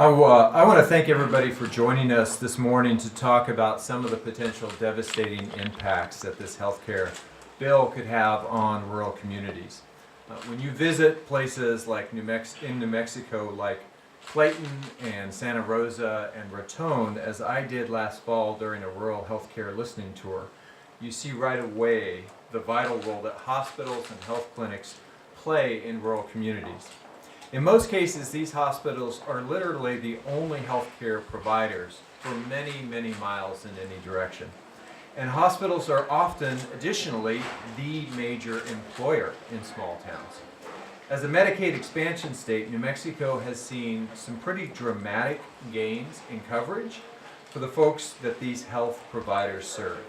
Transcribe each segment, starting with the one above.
I want to thank everybody for joining us this morning to talk about some of the potential devastating impacts that this healthcare bill could have on rural communities. When you visit places like New Mexico, like Clayton and Santa Rosa and Raton, as I did last fall during a rural healthcare listening tour, you see right away the vital role that hospitals and health clinics play in rural communities. In most cases, these hospitals are literally the only healthcare providers for many, many miles in any direction. And hospitals are often, additionally, the major employer in small towns. As a Medicaid expansion state, New Mexico has seen some pretty dramatic gains in coverage for the folks that these health providers serve.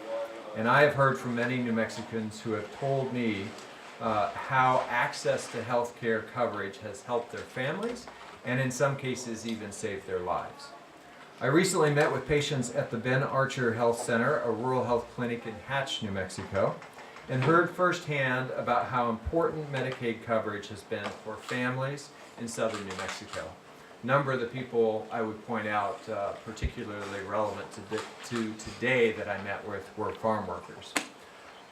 And I have heard from many New Mexicans who have told me how access to health care coverage has helped their families and in some cases even saved their lives. I recently met with patients at the Ben Archer Health Center, a rural health clinic in Hatch, New Mexico, and heard firsthand about how important Medicaid coverage has been for families in southern New Mexico. A number of the people I would point out particularly relevant to today that I met with were farm workers.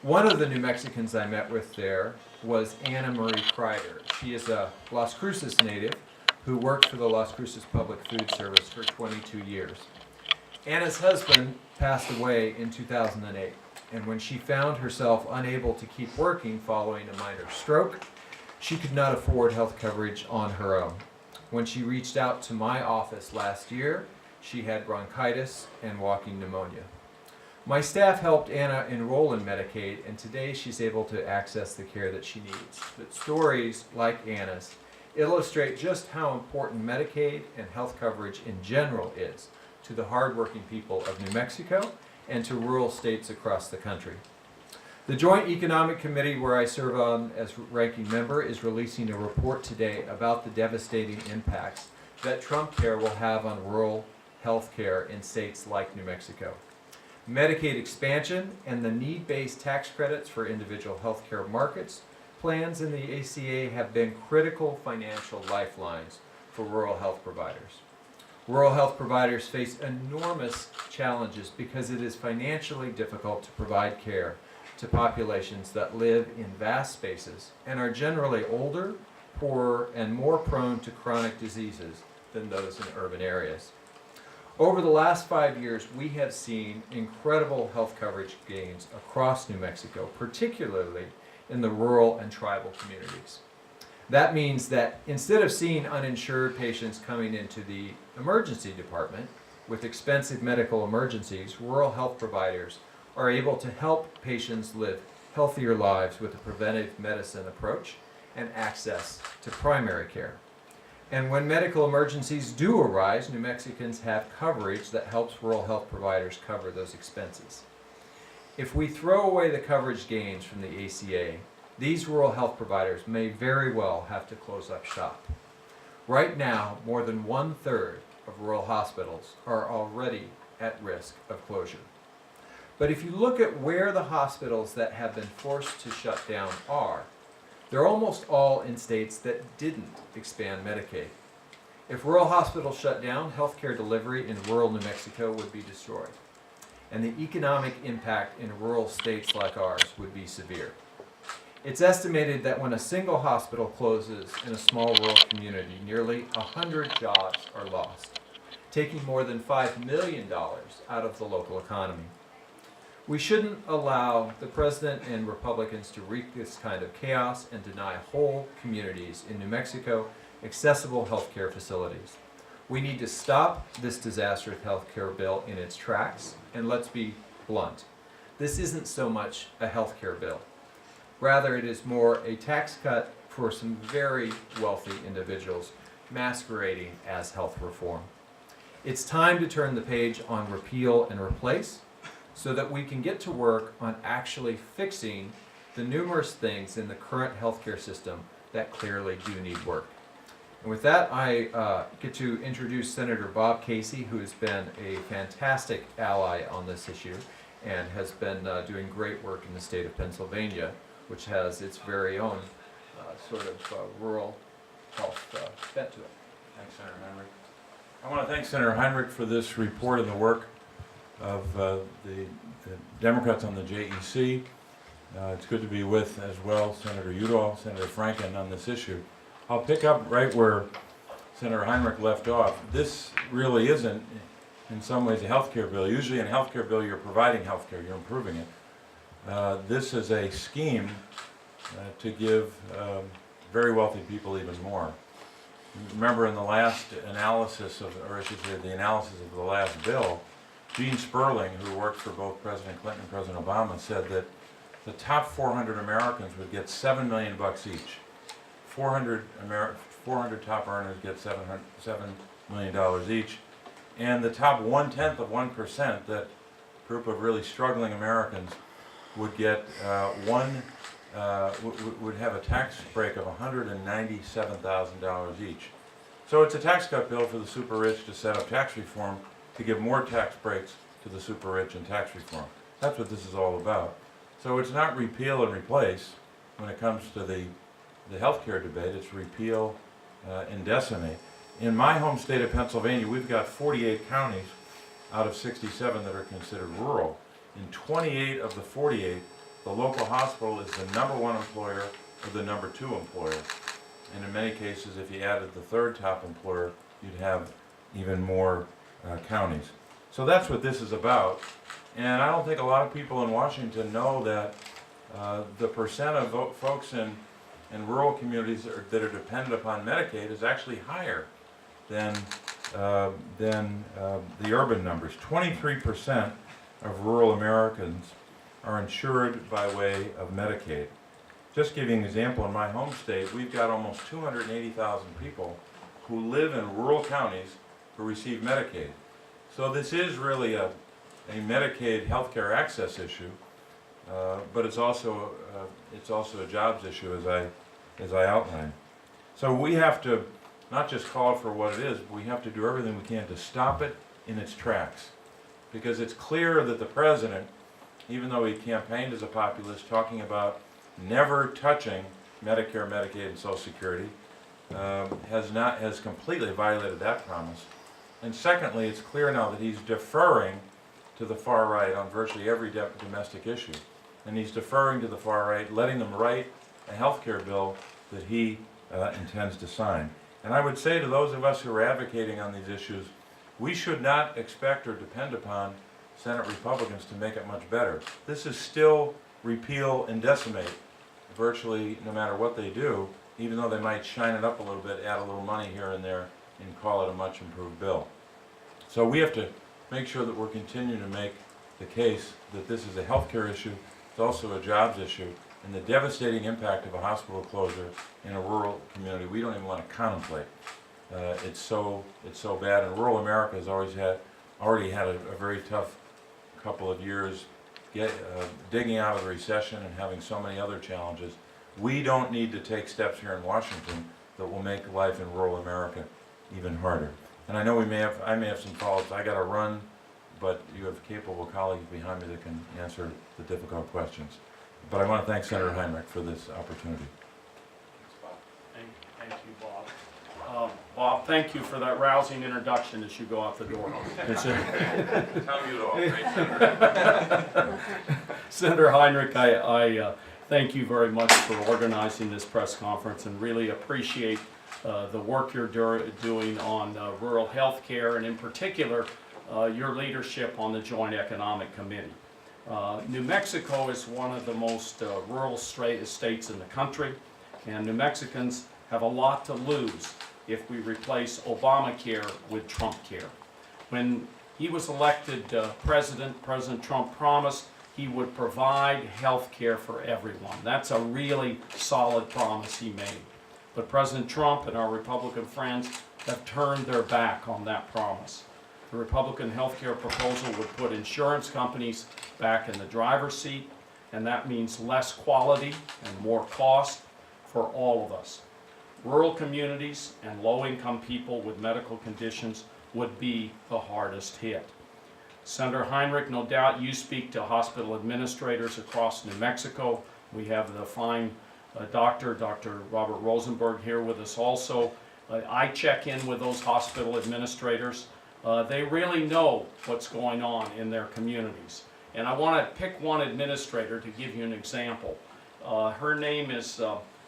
One of the New Mexicans I met with there was Anna Marie Kreider. She is a Las Cruces native who worked for the Las Cruces Public Food Service for 22 years. Anna's husband passed away in 2008, and when she found herself unable to keep working following a minor stroke, she could not afford health coverage on her own. When she reached out to my office last year, she had bronchitis and walking pneumonia. My staff helped Anna enroll in Medicaid, and today she's able to access the care that she needs. But stories like Anna's illustrate just how important Medicaid and health coverage in general is to the hardworking people of New Mexico and to rural states across the country. The Joint Economic Committee, where I serve on as ranking member, is releasing a report today about the devastating impacts that TrumpCare will have on rural health care in states like New Mexico. Medicaid expansion and the need-based tax credits for individual health care markets plans in the ACA have been critical financial lifelines for rural health providers. Rural health providers face enormous challenges because it is financially difficult to provide care to populations that live in vast spaces and are generally older, poorer, and more prone to chronic diseases than those in urban areas. Over the last 5 years, we have seen incredible health coverage gains across New Mexico, particularly in the rural and tribal communities. That means that instead of seeing uninsured patients coming into the emergency department with expensive medical emergencies, rural health providers are able to help patients live healthier lives with a preventive medicine approach and access to primary care. And when medical emergencies do arise, New Mexicans have coverage that helps rural health providers cover those expenses. If we throw away the coverage gains from the ACA, these rural health providers may very well have to close up shop. Right now, more than 1/3 of rural hospitals are already at risk of closure. But if you look at where the hospitals that have been forced to shut down are, they're almost all in states that didn't expand Medicaid. If rural hospitals shut down, healthcare delivery in rural New Mexico would be destroyed. And the economic impact in rural states like ours would be severe. It's estimated that when a single hospital closes in a small rural community, nearly 100 jobs are lost, taking more than $5 million out of the local economy. We shouldn't allow the president and Republicans to wreak this kind of chaos and deny whole communities in New Mexico accessible health care facilities. We need to stop this disastrous health care bill in its tracks, and let's be blunt. This isn't so much a health care bill. Rather, it is more a tax cut for some very wealthy individuals masquerading as health reform. It's time to turn the page on repeal and replace, so that we can get to work on actually fixing the numerous things in the current healthcare system that clearly do need work. And with that, I get to introduce Senator Bob Casey, who has been a fantastic ally on this issue and has been doing great work in the state of Pennsylvania, which has its very own rural health bent to it. Thanks, Senator Heinrich. I want to thank Senator Heinrich for this report and the work of the Democrats on the JEC. It's good to be with, as well, Senator Udall, Senator Franken on this issue. I'll pick up right where Senator Heinrich left off. This really isn't, in some ways, a health care bill. Usually in a health care bill, you're providing health care, you're improving it. This is a scheme to give very wealthy people even more. Remember in the last analysis of, or I should say the analysis of the last bill, Gene Sperling, who worked for both President Clinton and President Obama, said that the top 400 Americans would get $7 million each. 400 top earners get $7 million each. And the top 0.1%, that group of really struggling Americans, would get would have a tax break of $197,000 each. So it's a tax cut bill for the super rich to set up tax reform to give more tax breaks to the super rich in tax reform. That's what this is all about. So it's not repeal and replace when it comes to the health care debate. It's repeal and decimate. In my home state of Pennsylvania, we've got 48 counties out of 67 that are considered rural. In 28 of the 48, the local hospital is the #1 employer or the #2 employer. And in many cases, if you added the third top employer, you'd have even more counties. So that's what this is about. And I don't think a lot of people in Washington know that the percent of folks in rural communities that are dependent upon Medicaid is actually higher than the urban numbers. 23% of rural Americans are insured by way of Medicaid. Just giving an example, in my home state, we've got almost 280,000 people who live in rural counties who receive Medicaid. So this is really a Medicaid healthcare access issue, but it's also a jobs issue, as I outlined. So we have to not just call it for what it is, but we have to do everything we can to stop it in its tracks, because it's clear that the president, even though he campaigned as a populist, talking about never touching Medicare, Medicaid, and Social Security, has completely violated that promise. And secondly, it's clear now that he's deferring to the far right on virtually every domestic issue. And he's deferring to the far right, letting them write a health care bill that he intends to sign. And I would say to those of us who are advocating on these issues, we should not expect or depend upon Senate Republicans to make it much better. This is still repeal and decimate, virtually no matter what they do, even though they might shine it up a little bit, add a little money here and there, and call it a much improved bill. So we have to make sure that we're continuing to make the case that this is a healthcare issue, it's also a jobs issue, and the devastating impact of a hospital closure in a rural community we don't even want to contemplate. It's so bad, and rural America has already had a very tough couple of years digging out of the recession and having so many other challenges. We don't need to take steps here in Washington that will make life in rural America even harder. And I know I may have some follow-ups. I got to run, but you have capable colleagues behind me that can answer the difficult questions. But I want to thank Senator Heinrich for this opportunity. Thanks, Bob. Thank you, Bob. Bob, thank you for that rousing introduction as you go out the door. Tell you all. Senator Heinrich, I thank you very much for organizing this press conference and really appreciate the work you're doing on rural health care, and in particular your leadership on the Joint Economic Committee. New Mexico is one of the most rural states in the country, and New Mexicans have a lot to lose if we replace Obamacare with TrumpCare. When he was elected President Trump promised he would provide health care for everyone. That's a really solid promise he made. But President Trump and our Republican friends have turned their back on that promise. The Republican health care proposal would put insurance companies back in the driver's seat, and that means less quality and more cost for all of us. Rural communities and low-income people with medical conditions would be the hardest hit. Senator Heinrich, no doubt you speak to hospital administrators across New Mexico. We have the fine Dr. Robert Rosenberg here with us also. I check in with those hospital administrators. They really know what's going on in their communities. And I want to pick one administrator to give you an example. Her name is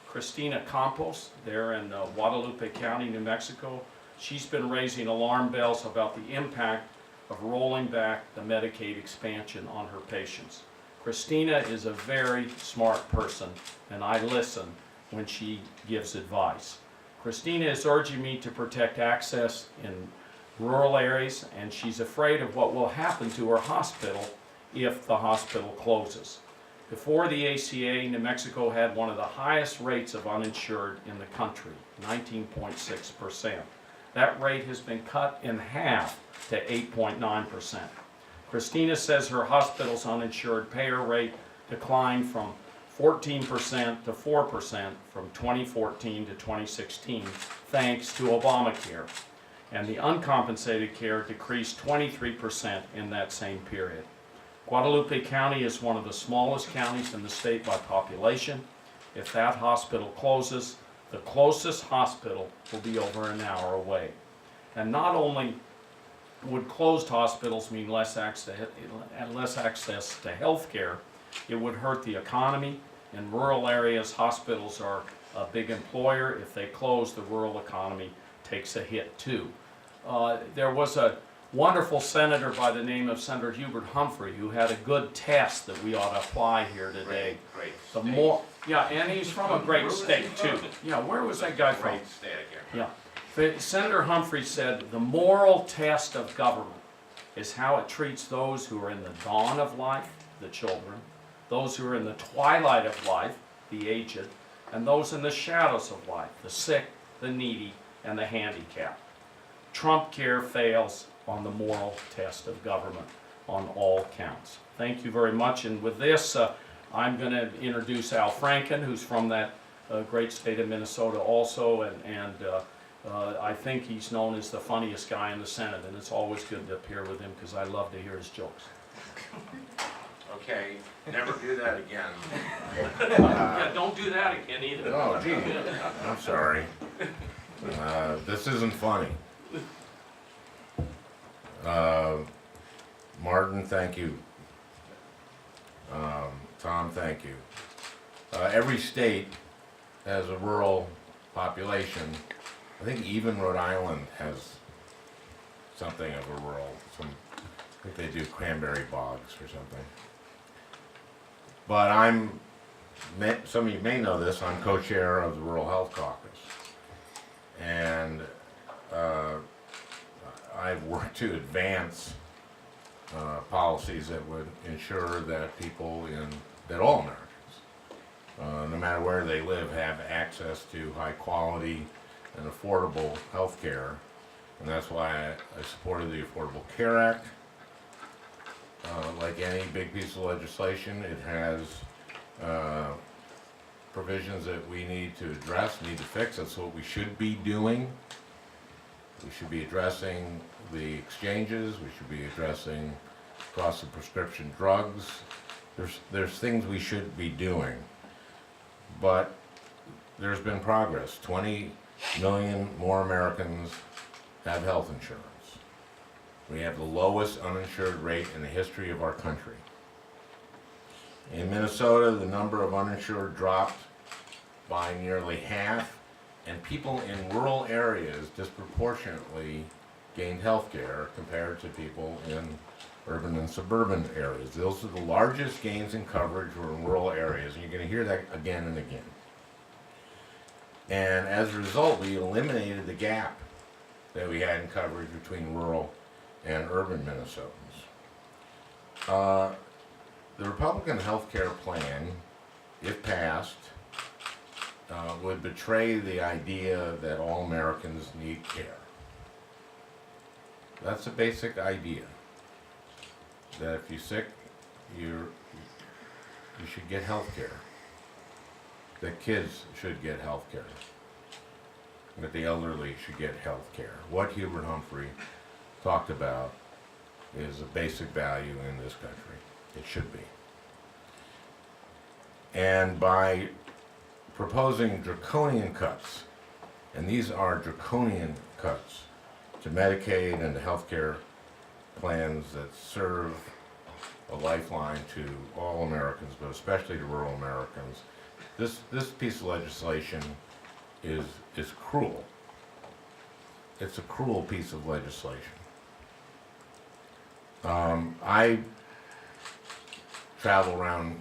Christina Campos. They're in Guadalupe County, New Mexico. She's been raising alarm bells about the impact of rolling back the Medicaid expansion on her patients. Christina is a very smart person, and I listen when she gives advice. Christina is urging me to protect access in rural areas, and she's afraid of what will happen to her hospital if the hospital closes. Before the ACA, New Mexico had one of the highest rates of uninsured in the country, 19.6%. That rate has been cut in half to 8.9%. Christina says her hospital's uninsured payer rate declined from 14% to 4% from 2014 to 2016, thanks to Obamacare. And the uncompensated care decreased 23% in that same period. Guadalupe County is one of the smallest counties in the state by population. If that hospital closes, the closest hospital will be over an hour away. And not only would closed hospitals mean less access to health care, it would hurt the economy. In rural areas, hospitals are a big employer. If they close, the rural economy takes a hit too. There was a wonderful senator by the name of Senator Hubert Humphrey who had a good test that we ought to apply here today. Great The state. more, yeah, and he's from a great state too. Yeah, where was that guy from? Great state, I can't Yeah. Senator Humphrey said the moral test of government is how it treats those who are in the dawn of life, the children, those who are in the twilight of life, the aged, and those in the shadows of life, the sick, the needy, and the handicapped. TrumpCare fails on the moral test of government on all counts. Thank you very much, and with this, I'm going to introduce Al Franken, who's from that great state of Minnesota also, and I think he's known as the funniest guy in the Senate, and it's always good to appear with him because I love to hear his jokes. Okay, never do that again. Yeah, don't do that again either. Oh, gee, I'm sorry. This isn't funny. Martin, thank you. Tom, thank you. Every state has a rural population. I think even Rhode Island has something of a rural, I think they do cranberry bogs or something. But some of you may know this, I'm co-chair of the Rural Health Caucus. And I've worked to advance policies that would ensure that that all Americans, no matter where they live, have access to high quality and affordable health care. And that's why I supported the Affordable Care Act. Like any big piece of legislation, it has provisions that we need to address, need to fix. That's what we should be doing. We should be addressing the exchanges. We should be addressing cost of prescription drugs. There's things we should be doing. But there's been progress. 20 million more Americans have health insurance. We have the lowest uninsured rate in the history of our country. In Minnesota, the number of uninsured dropped by nearly half, and people in rural areas disproportionately gained health care compared to people in urban and suburban areas. Those are the largest gains in coverage were in rural areas, and you're going to hear that again and again. And as a result, we eliminated the gap that we had in coverage between rural and urban Minnesotans. The Republican health care plan, if passed, would betray the idea that all Americans need care. That's a basic idea. That if you're sick, you should get health care. That kids should get health care. That the elderly should get health care. What Hubert Humphrey talked about is a basic value in this country. It should be. And by proposing draconian cuts And these are draconian cuts to Medicaid and to healthcare plans that serve a lifeline to all Americans, but especially to rural Americans. This piece of legislation is cruel. It's a cruel piece of legislation. I travel around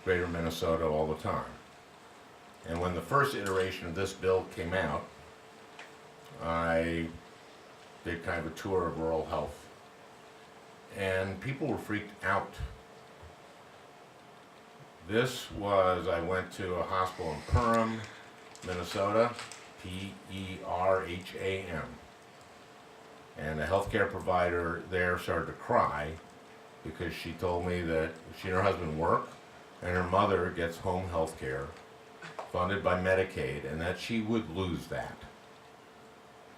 greater Minnesota all the time. And when the first iteration of this bill came out, I did kind of a tour of rural health. And people were freaked out. I went to a hospital in Perham, Minnesota, P-E-R-H-A-M. And the healthcare provider there started to cry because she told me that she and her husband work and her mother gets home health care funded by Medicaid, and that she would lose that.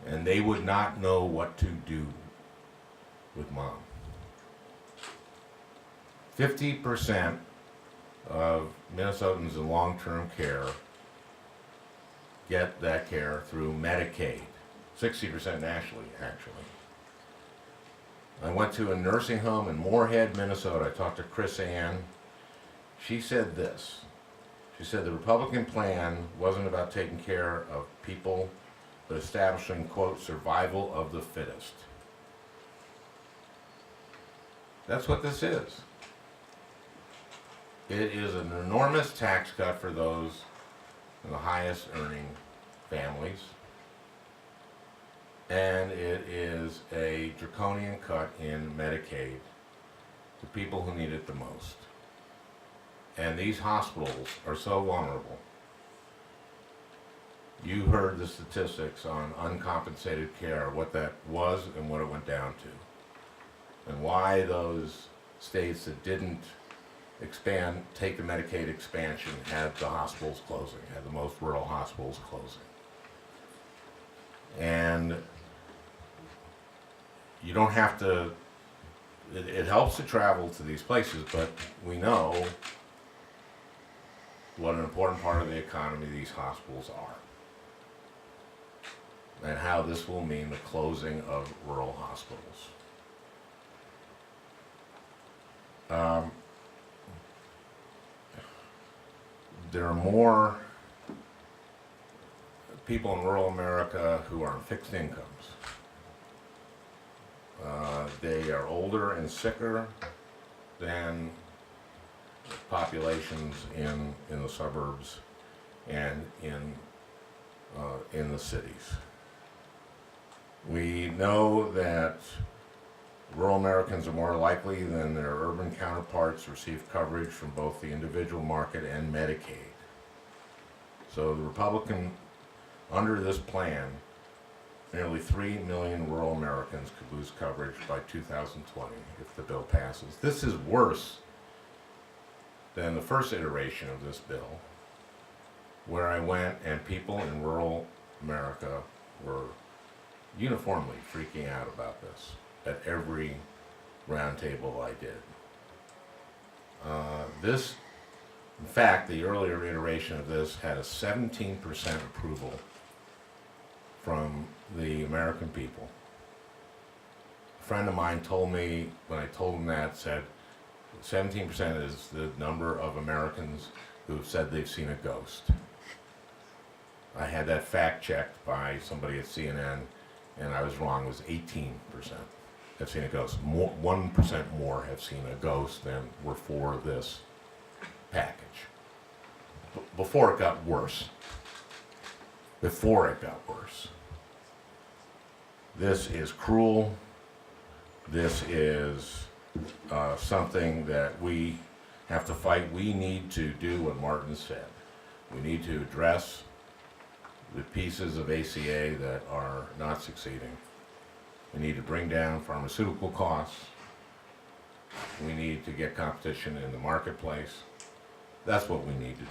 And they would not know what to do with mom. 50% of Minnesotans in long-term care get that care through Medicaid. 60% nationally, actually. I went to a nursing home in Moorhead, Minnesota. I talked to Chris Ann. She said this. She said the Republican plan wasn't about taking care of people, but establishing, quote, survival of the fittest. That's what this is. It is an enormous tax cut for those in the highest earning families. And it is a draconian cut in Medicaid to people who need it the most. And these hospitals are so vulnerable. You heard the statistics on uncompensated care, what that was and what it went down to. And why those states that didn't take the Medicaid expansion had the hospitals closing, had the most rural hospitals closing. And you don't have to, it helps to travel to these places, but we know what an important part of the economy these hospitals are, and how this will mean the closing of rural hospitals. There are more people in rural America who are on fixed incomes. They are older and sicker than populations in the suburbs and in the cities. We know that rural Americans are more likely than their urban counterparts to receive coverage from both the individual market and Medicaid. So the Republican, under this plan, nearly 3 million rural Americans could lose coverage by 2020 if the bill passes. This is worse than the first iteration of this bill, where I went and people in rural America were uniformly freaking out about this at every roundtable I did. In fact, the earlier iteration of this had a 17% approval from the American people. A friend of mine told me, when I told him that, said 17% is the number of Americans who have said they've seen a ghost. I had that fact checked by somebody at CNN, and I was wrong. It was 18% have seen a ghost. 1% more have seen a ghost than were for this package. Before it got worse. Before it got worse. This is cruel. This is something that we have to fight. We need to do what Martin said. We need to address the pieces of ACA that are not succeeding. We need to bring down pharmaceutical costs. We need to get competition in the marketplace. That's what we need to do.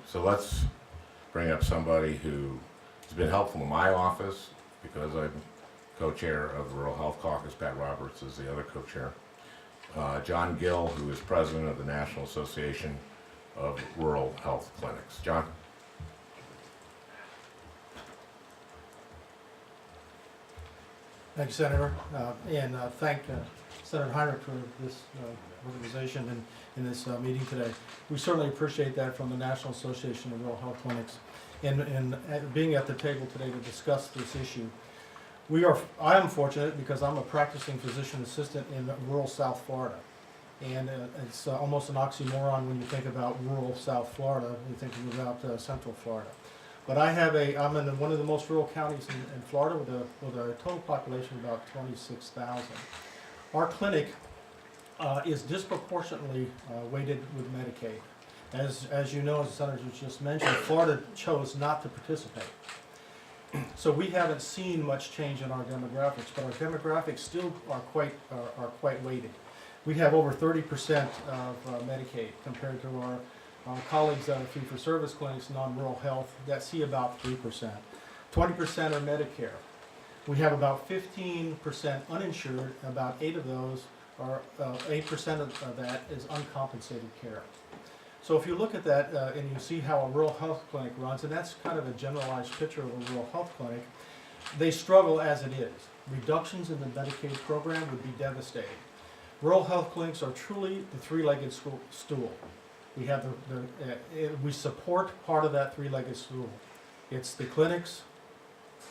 So let's bring up somebody who has been helpful in my office because I'm co-chair of the Rural Health Caucus. Pat Roberts is the other co-chair. John Gill, who is president of the National Association of Rural Health Clinics. John? Thank you, Senator, and thank Senator Heinrich for this organization and in this meeting today. We certainly appreciate that from the National Association of Rural Health Clinics and being at the table today to discuss this issue. I am fortunate because I'm a practicing physician assistant in rural South Florida. And it's almost an oxymoron when you think about rural South Florida, you're thinking about Central Florida. But I'm in one of the most rural counties in Florida with a total population of about 26,000. Our clinic is disproportionately weighted with Medicaid. As you know, as the Senator just mentioned, Florida chose not to participate. So we haven't seen much change in our demographics, but our demographics still are quite weighted. We have over 30% of Medicaid compared to our colleagues that are fee-for-service clinics, non-rural health, that see about 3%. 20% are Medicare. We have about 15% uninsured. About 8% of that is uncompensated care. So if you look at that and you see how a rural health clinic runs, and that's kind of a generalized picture of a rural health clinic, they struggle as it is. Reductions in the Medicaid program would be devastating. Rural health clinics are truly the three-legged stool. We have we support part of that three-legged stool. It's the clinics,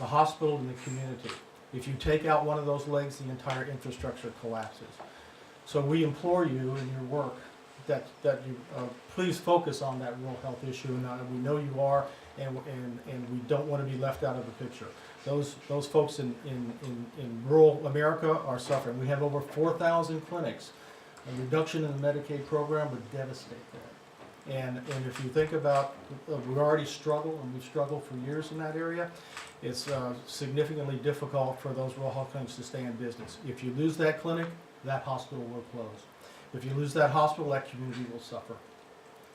the hospital, and the community. If you take out one of those legs, the entire infrastructure collapses. So we implore you in your work that you please focus on that rural health issue, and we know you are, and we don't want to be left out of the picture. Those folks in rural America are suffering. We have over 4,000 clinics. A reduction in the Medicaid program would devastate that. And if you think about, we already struggle, and we've struggled for years in that area, it's significantly difficult for those rural health clinics to stay in business. If you lose that clinic, that hospital will close. If you lose that hospital, that community will suffer.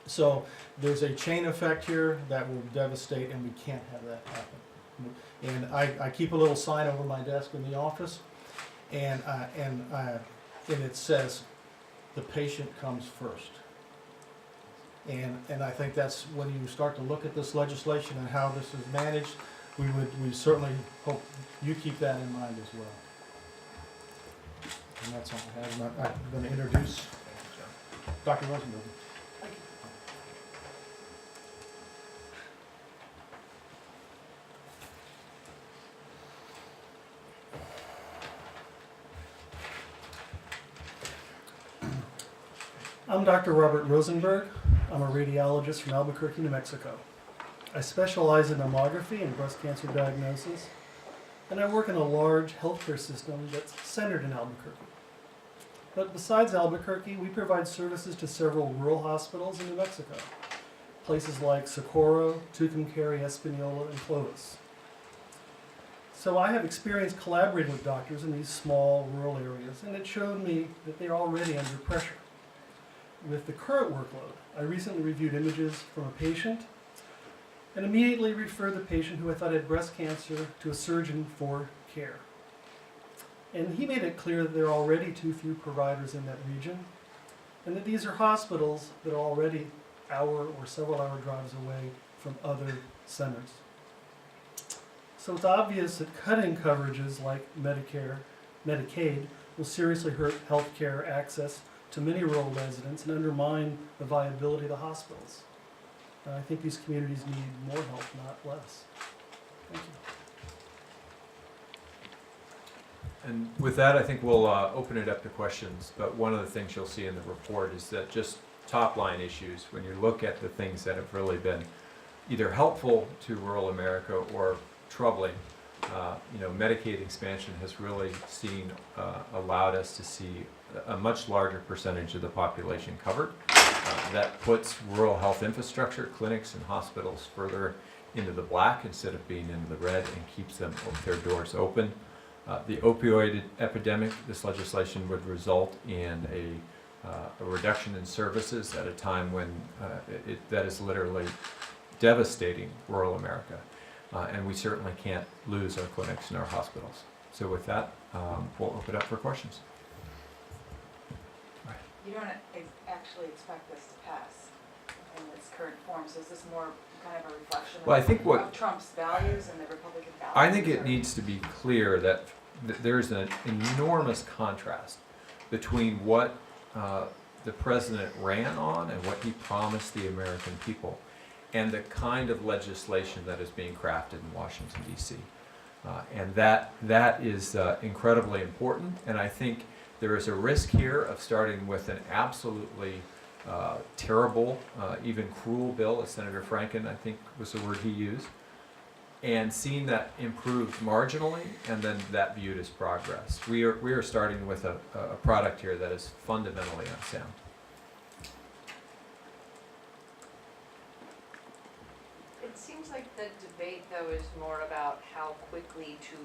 So there's a chain effect here that will devastate, and we can't have that happen. And I keep a little sign over my desk in the office, and it says, "The patient comes first." And I think that's when you start to look at this legislation and how this is managed, we certainly hope you keep that in mind as well. And that's all I have. I'm going to introduce Dr. Rosenberg. I'm Dr. Robert Rosenberg. I'm a radiologist from Albuquerque, New Mexico. I specialize in mammography and breast cancer diagnosis, and I work in a large healthcare system that's centered in Albuquerque. But besides Albuquerque, we provide services to several rural hospitals in New Mexico, places like Socorro, TrumpCare's, Espanola, and Clovis. So I have experience collaborating with doctors in these small rural areas, and it showed me that they're already under pressure. With the current workload, I recently reviewed images from a patient and immediately referred the patient, who I thought had breast cancer, to a surgeon for care. And he made it clear that there are already too few providers in that region, and that these are hospitals that are already hour or several hour drives away from other centers. So it's obvious that cutting coverages like Medicaid will seriously hurt healthcare access to many rural residents and undermine the viability of the hospitals. And I think these communities need more help, not less. Thank you. And with that, I think we'll open it up to questions. But one of the things you'll see in the report is that just top-line issues, when you look at the things that have really been either helpful to rural America or troubling, Medicaid expansion has really allowed us to see a much larger percentage of the population covered. That puts rural health infrastructure, clinics and hospitals further into the black instead of being into the red, and keeps their doors open. The opioid epidemic, this legislation would result in a reduction in services at a time when that is literally devastating rural America. And we certainly can't lose our clinics and our hospitals. So with that, we'll open up for questions. You don't actually expect this to pass in its current form, so is this more kind of a reflection Well, I think of Trump's values and the Republican values? I think it needs to be clear that there's an enormous contrast between what the president ran on and what he promised the American people, and the kind of legislation that is being crafted in Washington, D.C. And that is incredibly important, and I think there is a risk here of starting with an absolutely terrible, even cruel bill, as Senator Franken, I think was the word he used, and seeing that improved marginally, and then that viewed as progress. We are starting with a product here that is fundamentally unsound. It seems like the debate, though, is more about how quickly to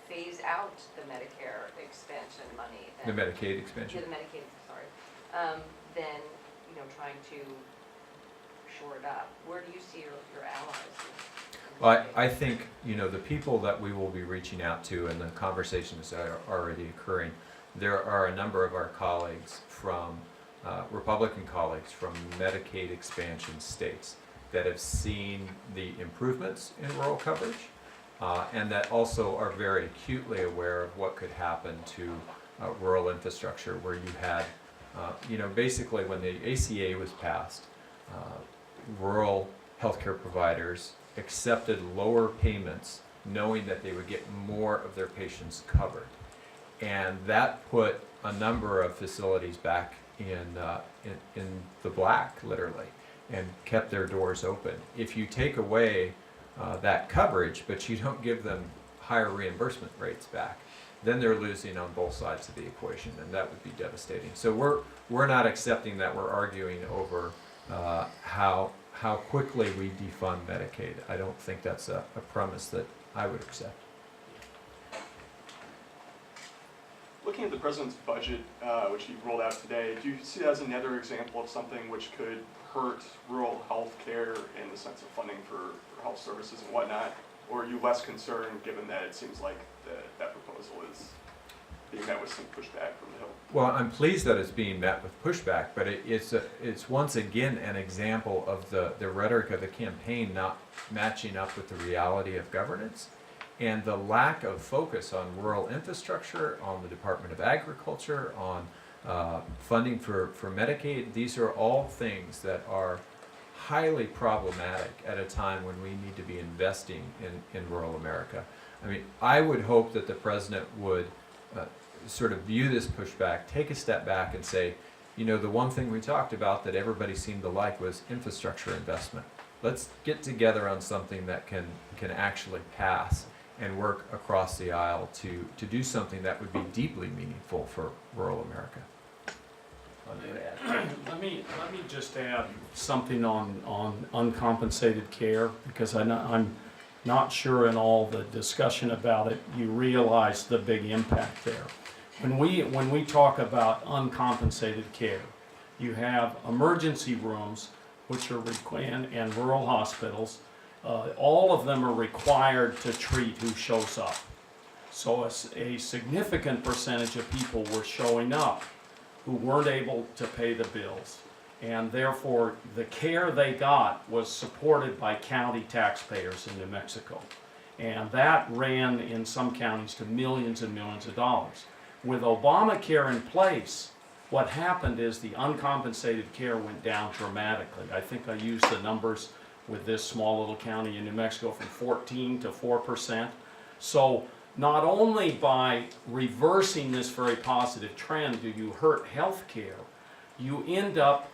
phase out the Medicare expansion money The than Medicaid expansion. the Medicaid, than trying to shore it up. Where do you see your allies? Well, I think, the people that we will be reaching out to and the conversations that are already occurring, there are a number of our colleagues from, Republican colleagues from Medicaid expansion states that have seen the improvements in rural coverage, and that also are very acutely aware of what could happen to rural infrastructure, where you had, basically when the ACA was passed, rural healthcare providers accepted lower payments knowing that they would get more of their patients covered. And that put a number of facilities back in the black, literally, and kept their doors open. If you take away that coverage, but you don't give them higher reimbursement rates back, then they're losing on both sides of the equation, and that would be devastating. So we're not accepting that. We're arguing over how quickly we defund Medicaid. I don't think that's a premise that I would accept. Looking at the president's budget, which he rolled out today, do you see that as another example of something which could hurt rural health care in the sense of funding for health services and whatnot? Or are you less concerned, given that it seems like that proposal is being met with some pushback from the Hill? Well, I'm pleased that it's being met with pushback, but it's once again an example of the rhetoric of the campaign not matching up with the reality of governance, and the lack of focus on rural infrastructure, on the Department of Agriculture, on funding for Medicaid. These are all things that are highly problematic at a time when we need to be investing in rural America. I mean, I would hope that the president would sort of view this pushback, take a step back and say, the one thing we talked about that everybody seemed to like was infrastructure investment. Let's get together on something that can actually pass and work across the aisle to do something that would be deeply meaningful for rural America. Let me just add something on uncompensated care, because I'm not sure in all the discussion about it you realize the big impact there. When we talk about uncompensated care, you have emergency rooms, which are and rural hospitals. All of them are required to treat who shows up. So a significant percentage of people were showing up who weren't able to pay the bills, and therefore the care they got was supported by county taxpayers in New Mexico, and that ran in some counties to millions and millions of dollars. With Obamacare in place, what happened is the uncompensated care went down dramatically. I think I used the numbers with this small little county in New Mexico from 14 to 4%. So not only by reversing this very positive trend do you hurt health care, you end up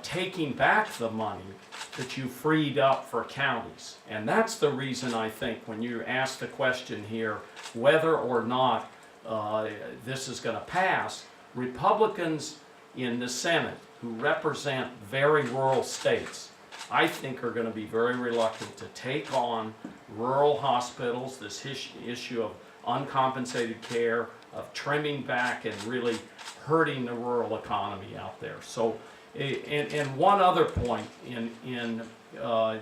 taking back the money that you freed up for counties. And that's the reason I think when you ask the question here whether or not this is going to pass, Republicans in the Senate who represent very rural states, I think are going to be very reluctant to take on rural hospitals, this issue of uncompensated care, of trimming back and really hurting the rural economy out there. So, and one other point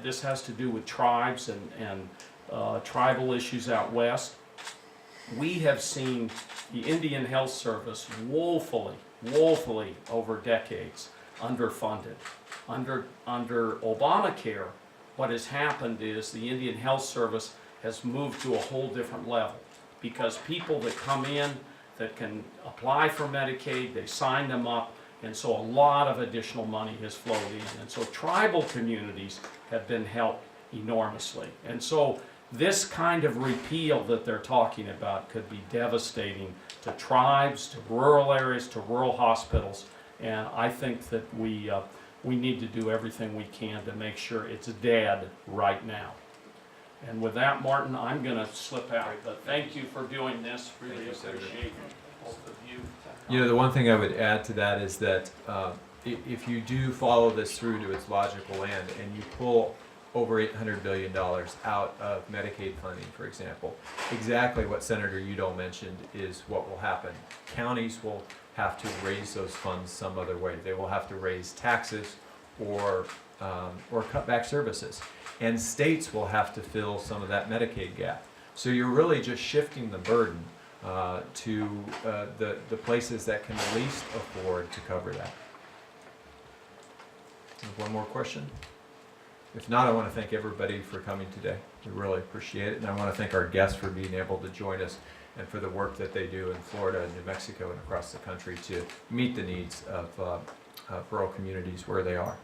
this has to do with tribes and tribal issues out west. We have seen the Indian Health Service woefully over decades underfunded. Under Obamacare, what has happened is the Indian Health Service has moved to a whole different level. because people that come in that can apply for Medicaid, they sign them up, and so a lot of additional money has flowed in. And so tribal communities have been helped enormously. And so this kind of repeal that they're talking about could be devastating to tribes, to rural areas, to rural hospitals. And I think that we need to do everything we can to make sure it's dead right now. And with that, Martin, I'm going to slip out. But thank you for doing this. Really Thank you, Senator. appreciate both of you. You know, the one thing I would add to that is that if you do follow this through to its logical end and you pull over $800 billion out of Medicaid funding, for example, exactly what Senator Udall mentioned is what will happen. Counties will have to raise those funds some other way. They will have to raise taxes or cut back services. And states will have to fill some of that Medicaid gap. So you're really just shifting the burden to the places that can least afford to cover that. One more question? If not, I want to thank everybody for coming today. We really appreciate it. And I want to thank our guests for being able to join us and for the work that they do in Florida and New Mexico and across the country to meet the needs of rural communities where they are.